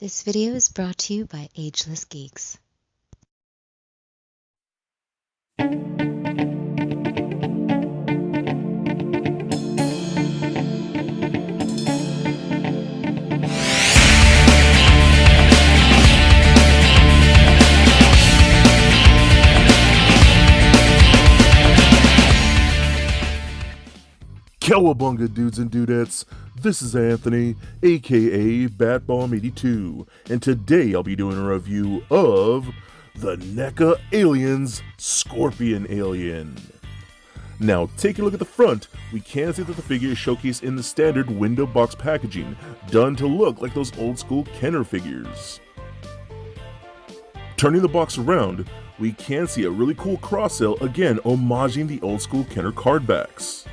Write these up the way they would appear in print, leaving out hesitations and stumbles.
This video is brought to you by Ageless Geeks. Cowabunga dudes and dudettes, this is Anthony, aka Batbomb82, and today I'll be doing a review of the NECA Aliens Scorpion Alien. Now, taking a look at the front, we can see that the figure is showcased in the standard window box packaging, done to look like those old school Kenner figures. Turning the box around, we can see a really cool cross-sell, again homaging the old school Kenner card backs.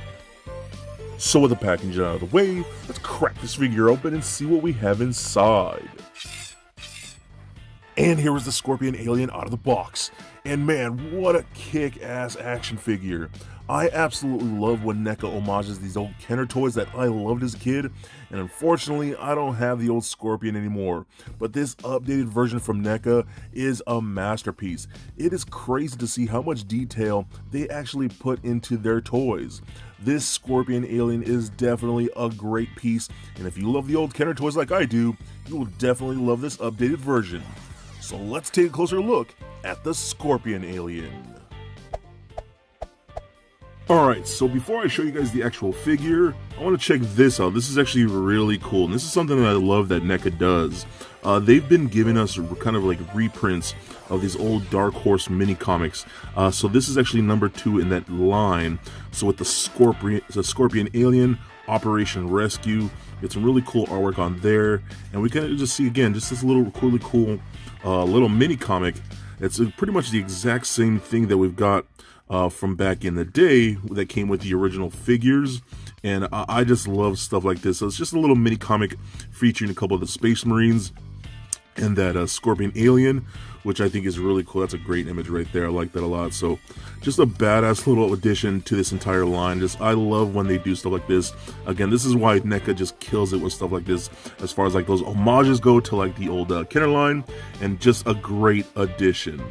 So with the packaging out of the way, let's crack this figure open and see what we have inside. And here is the Scorpion Alien out of the box. And man, what a kick-ass action figure. I absolutely love when NECA homages these old Kenner toys that I loved as a kid, and unfortunately I don't have the old Scorpion anymore. But this updated version from NECA is a masterpiece. It is crazy to see how much detail they actually put into their toys. This Scorpion Alien is definitely a great piece, and if you love the old Kenner toys like I do, you will definitely love this updated version. So let's take a closer look at the Scorpion Alien. Alright, so before I show you guys the actual figure, I want to check this out. This is actually really cool, and this is something that I love that NECA does. They've been giving us kind of like reprints of these old Dark Horse mini comics. So this is actually number 2 in that line. So with the Scorpion Alien, Operation Rescue, it's some really cool artwork on there, and we can just see again just this little really cool little mini comic. It's pretty much the exact same thing that we've got from back in the day that came with the original figures, and I just love stuff like this. So it's just a little mini comic featuring a couple of the Space Marines and that Scorpion Alien, which I think is really cool. That's a great image right there. I like that a lot. So just a badass little addition to this entire line. I love when they do stuff like this. Again, this is why NECA just kills it with stuff like this, as far as like those homages go to like the old Kenner line, and just a great addition.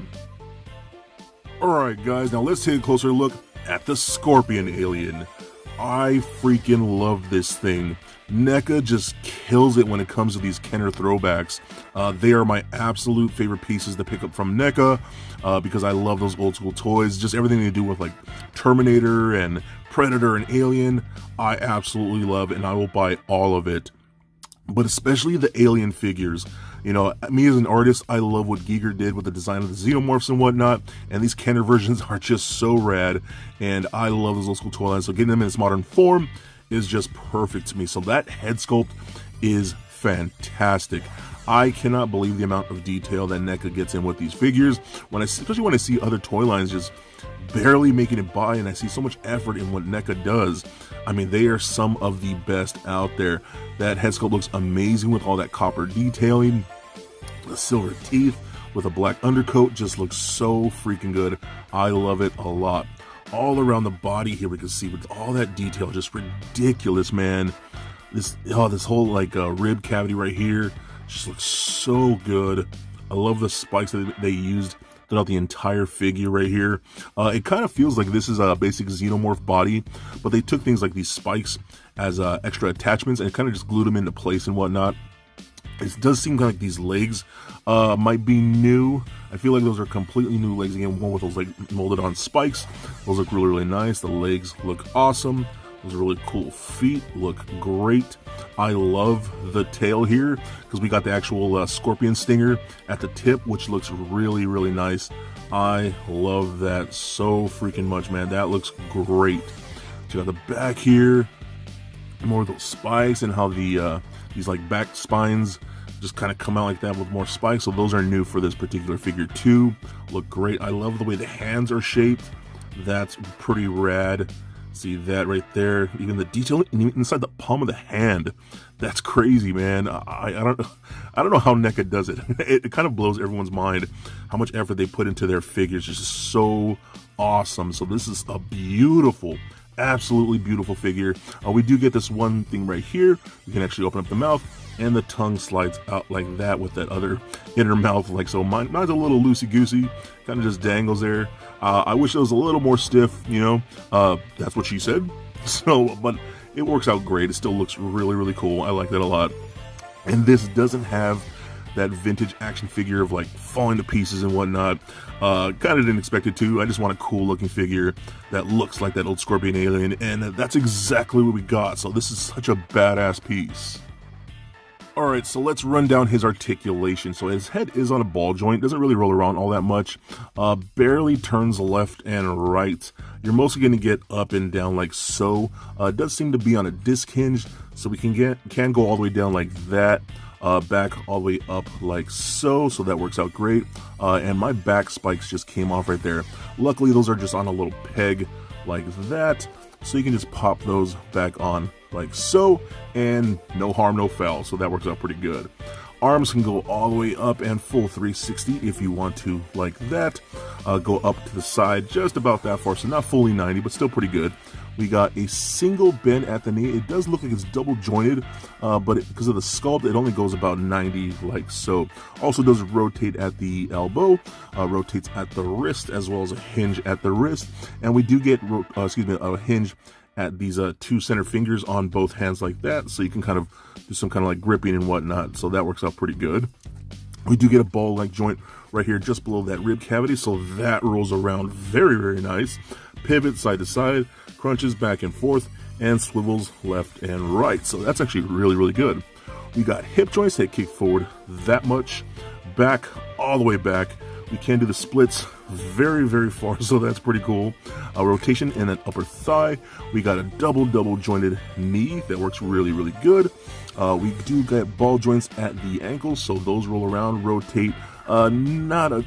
Alright guys, now let's take a closer look at the Scorpion Alien. I freaking love this thing. NECA just kills it when it comes to these Kenner throwbacks. They are my absolute favorite pieces to pick up from NECA because I love those old school toys. Just everything they do with like Terminator and Predator and Alien, I absolutely love, and I will buy all of it. But especially the Alien figures. You know, me as an artist, I love what Giger did with the design of the xenomorphs and whatnot, and these Kenner versions are just so rad, and I love those old school toy lines, so getting them in its modern form is just perfect to me. So that head sculpt is fantastic. I cannot believe the amount of detail that NECA gets in with these figures, especially when I see other toy lines just barely making it by, and I see so much effort in what NECA does. I mean, they are some of the best out there. That head sculpt looks amazing with all that copper detailing. The silver teeth with a black undercoat just looks so freaking good. I love it a lot. All around the body here we can see with all that detail, just ridiculous, man. This whole like rib cavity right here just looks so good. I love the spikes that they used throughout the entire figure right here. It kind of feels like this is a basic xenomorph body, but they took things like these spikes as extra attachments and kind of just glued them into place and whatnot. It does seem kind of like these legs might be new. I feel like those are completely new legs. Again, one with those like molded on spikes. Those look really, really nice. The legs look awesome. Those are really cool feet, look great. I love the tail here because we got the actual scorpion stinger at the tip, which looks really, really nice. I love that so freaking much, man. That looks great. So you got the back here, more of those spikes, and how the these like back spines just kind of come out like that with more spikes. So those are new for this particular figure too. Look great. I love the way the hands are shaped. That's pretty rad. See that right there? Even the detail inside the palm of the hand. That's crazy, man. I don't know how NECA does it. It kind of blows everyone's mind how much effort they put into their figures. It's just so awesome. So this is a beautiful absolutely beautiful figure. We do get this one thing right here. You can actually open up the mouth, and the tongue slides out like that with that other inner mouth like so. Mine's a little loosey-goosey, kind of just dangles there. I wish it was a little more stiff, you know. That's what she said. So, but it works out great. It still looks really, really cool. I like that a lot. And this doesn't have that vintage action figure of like falling to pieces and whatnot. Kind of didn't expect it to. I just want a cool looking figure that looks like that old Scorpion Alien, and that's exactly what we got. So this is such a badass piece. Alright, so let's run down his articulation. So his head is on a ball joint, doesn't really roll around all that much, barely turns left and right. You're mostly going to get up and down like so. It does seem to be on a disc hinge, so we can go all the way down like that, back all the way up like so that works out great. And my back spikes just came off right there. Luckily, those are just on a little peg like that, so you can just pop those back on like so, and no harm, no foul, so that works out pretty good. Arms can go all the way up and full 360 if you want to, like that. Go up to the side just about that far, so not fully 90, but still pretty good. We got a single bend at the knee. It does look like it's double jointed, but because of the sculpt, it only goes about 90, like so. Also does rotate at the elbow, rotates at the wrist, as well as a hinge at the wrist. And we do get, a hinge at these two center fingers on both hands like that, so you can kind of do some kind of like gripping and whatnot, so that works out pretty good. We do get a ball-like joint right here just below that rib cavity, so that rolls around very, very nice. Pivots side to side, crunches back and forth, and swivels left and right, so that's actually really, really good. We got hip joints that kick forward that much, back all the way back. We can do the splits very, very far, so that's pretty cool. A rotation in an upper thigh. We got a double jointed knee that works really, really good. We do get ball joints at the ankles, so those roll around, rotate. Not a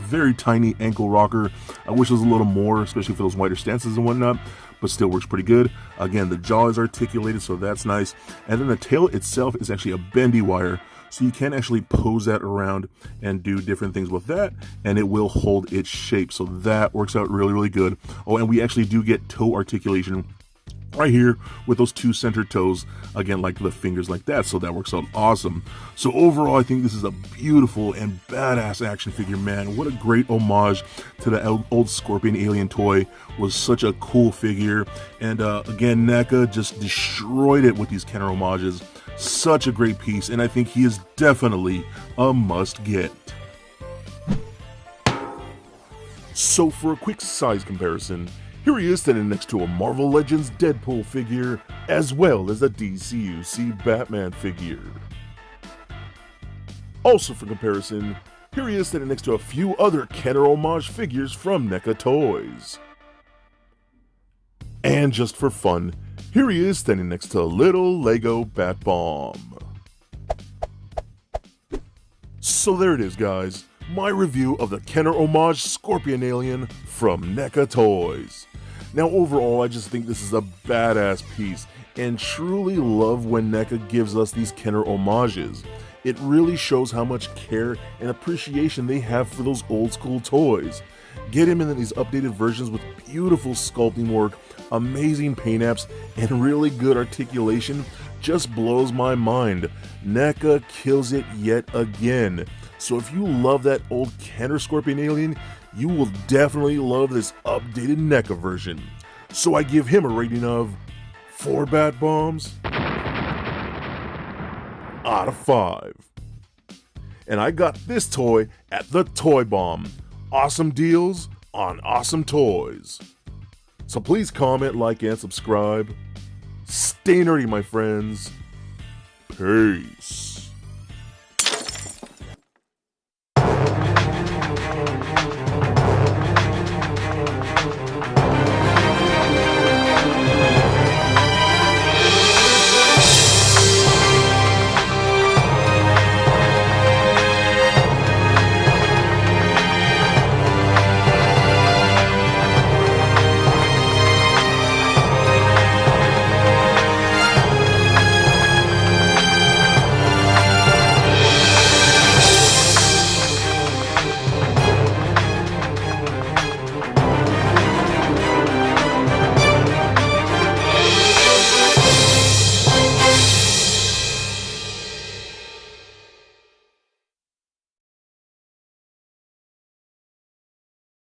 very tiny ankle rocker. I wish it was a little more, especially for those wider stances and whatnot, but still works pretty good. Again, the jaw is articulated, so that's nice. And then the tail itself is actually a bendy wire, so you can actually pose that around and do different things with that, and it will hold its shape, so that works out really, really good. Oh, and we actually do get toe articulation right here with those two center toes, again, like the fingers like that, so that works out awesome. So overall, I think this is a beautiful and badass action figure, man. What a great homage to the old Scorpion Alien toy. Was such a cool figure, and again, NECA just destroyed it with these Kenner homages. Such a great piece, and I think he is definitely a must-get. So for a quick size comparison, here he is standing next to a Marvel Legends Deadpool figure, as well as a DCUC Batman figure. Also for comparison, here he is standing next to a few other Kenner homage figures from NECA Toys. And just for fun, here he is standing next to a little Lego Bat Bomb. So there it is, guys. My review of the Kenner homage Scorpion Alien from NECA Toys. Now overall, I just think this is a badass piece, and truly love when NECA gives us these Kenner homages. It really shows how much care and appreciation they have for those old school toys. Get him in these updated versions with beautiful sculpting work, amazing paint apps, and really good articulation just blows my mind. NECA kills it yet again. So if you love that old Kenner Scorpion Alien, you will definitely love this updated NECA version. So I give him a rating of 4 Bat Bombs out of 5. And I got this toy at the Toy Bomb. Awesome deals on awesome toys. So please comment, like, and subscribe. Stay nerdy, my friends. Peace.